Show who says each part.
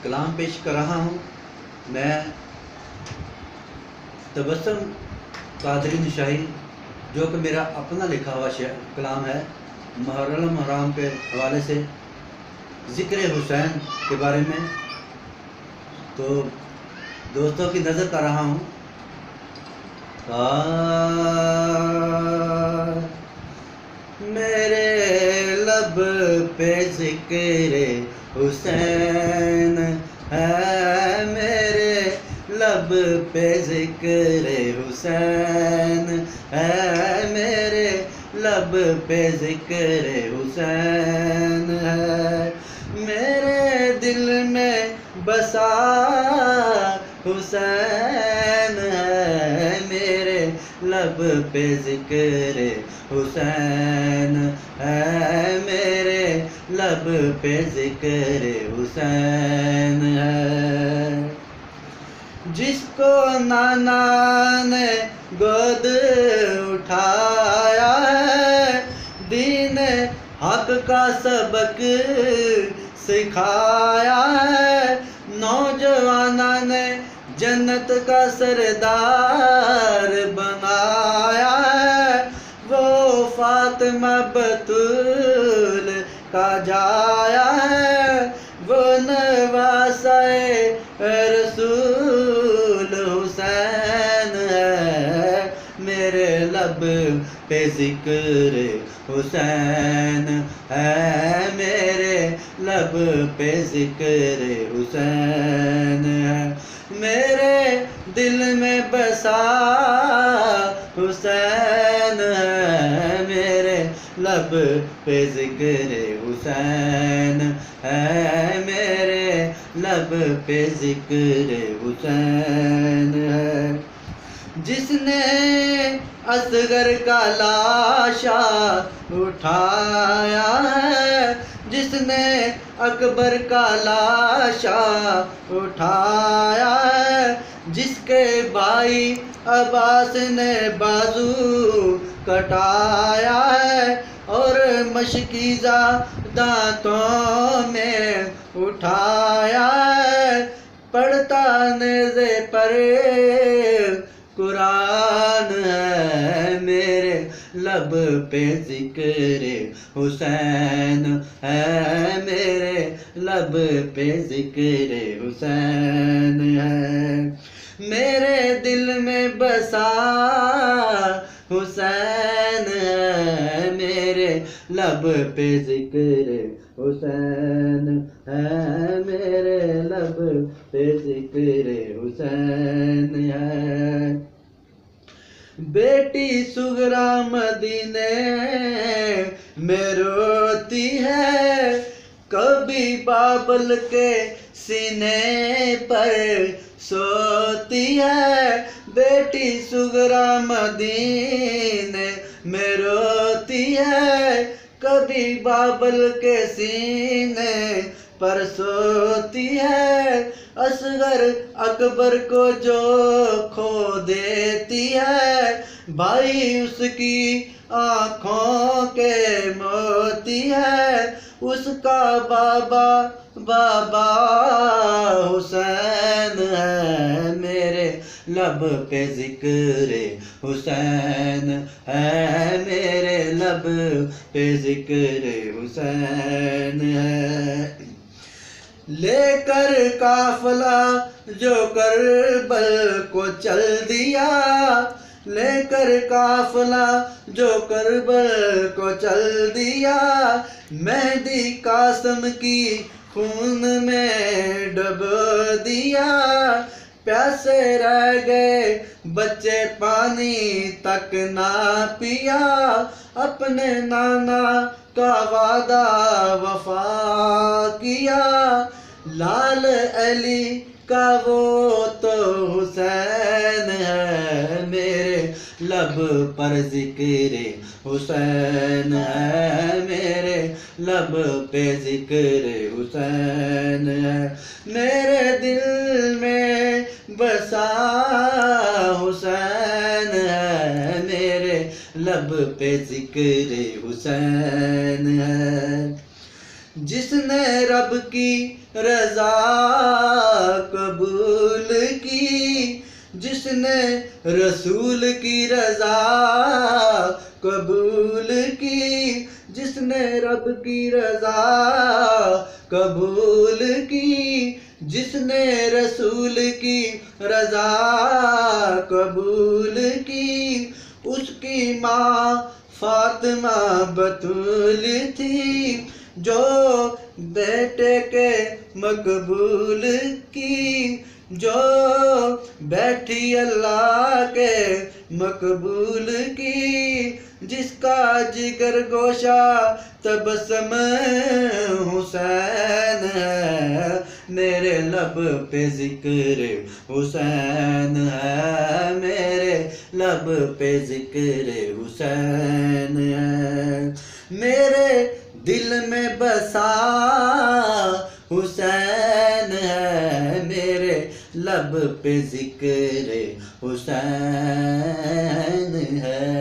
Speaker 1: कलाम पेश कर रहा हूँ। मैं तबस्सुम कादरी निशाई, जो कि मेरा अपना लिखा हुआ कलाम है, मुहर्रम हराम के हवाले से ज़िक्र हुसैन के बारे में। तो दोस्तों की नज़र कर रहा हूँ। मेरे लब पे ज़िक्र हुसैन है, मेरे लब पे ज़िक्र हुसैन है, मेरे लब पे ज़िक्र हुसैन है। मेरे दिल में बसा हुसैन है, मेरे लब पे ज़िक्र हुसैन है, मेरे लब पे ज़िक्र हुसैन है। जिसको नाना ने गोद उठाया है, दीन हक का सबक सिखाया है, नौजवाना ने जन्नत का सरदार बनाया है, वो फातिमा बतूल का जाया है, वो नवासाए रसूल हुसैन है, मेरे लब पे ज़िक्र हुसैन है, मेरे लब पे ज़िक्र हुसैन है। मेरे दिल में बसा हुसैन है, मेरे लब पे ज़िक्र हुसैन है, मेरे लब पे ज़िक्र हुसैन है। जिसने असगर का लाशा उठाया है, जिसने अकबर का लाशा उठाया है, जिसके भाई अब्बास ने बाजू कटाया है और मशकीज़ा दांतों में उठाया है, पढ़ता नेज़े पर कुरान है, मेरे लब पे ज़िक्र हुसैन है, मेरे लब पे ज़िक्र हुसैन है। मेरे दिल में बसा हुसैन है, मेरे लब पे ज़िक्र हुसैन है, मेरे लब पे ज़िक्र हुसैन है। बेटी सुगरा मदीने में रोती है, कभी बाबल के सीने पर सोती है, बेटी सुगरा मदीने में रोती है, कभी बाबल के सीने पर सोती है, असगर अकबर को जो खो देती है, भाई उसकी आँखों के मोती है, उसका बाबा बाबा हुसैन है, मेरे लब पे ज़िक्र हुसैन है, मेरे लब पे ज़िक्र हुसैन है। लेकर काफिला जो करबल को चल दिया, लेकर काफिला जो करबल को चल दिया, मेहदी कासम की खून में डुबो दिया, प्यासे रह गए बच्चे पानी तक ना पिया, अपने नाना का वादा वफा किया, लाल अली का वो तो हुसैन है, मेरे लब पर ज़िक्र हुसैन है, मेरे लब पे ज़िक्र हुसैन है। मेरे दिल में बसा हुसैन है, मेरे लब पे ज़िक्र हुसैन है। जिसने रब की रजा कबूल की, जिसने रसूल की रजा कबूल की, जिसने रब की रजा कबूल की, जिसने रसूल की रजा कबूल की, उसकी माँ फातिमा बतूल थी, जो बेटे के मकबूल की, जो बैठी अल्लाह के मकबूल की, जिसका जिगर गोशा तबस्सुम हुसैन है, मेरे लब पे जिक्र हुसैन है, मेरे लब पे जिक्र हुसैन है, मेरे दिल में बसा हुसैन है, मेरे लब पे जिक्र हुसैन है।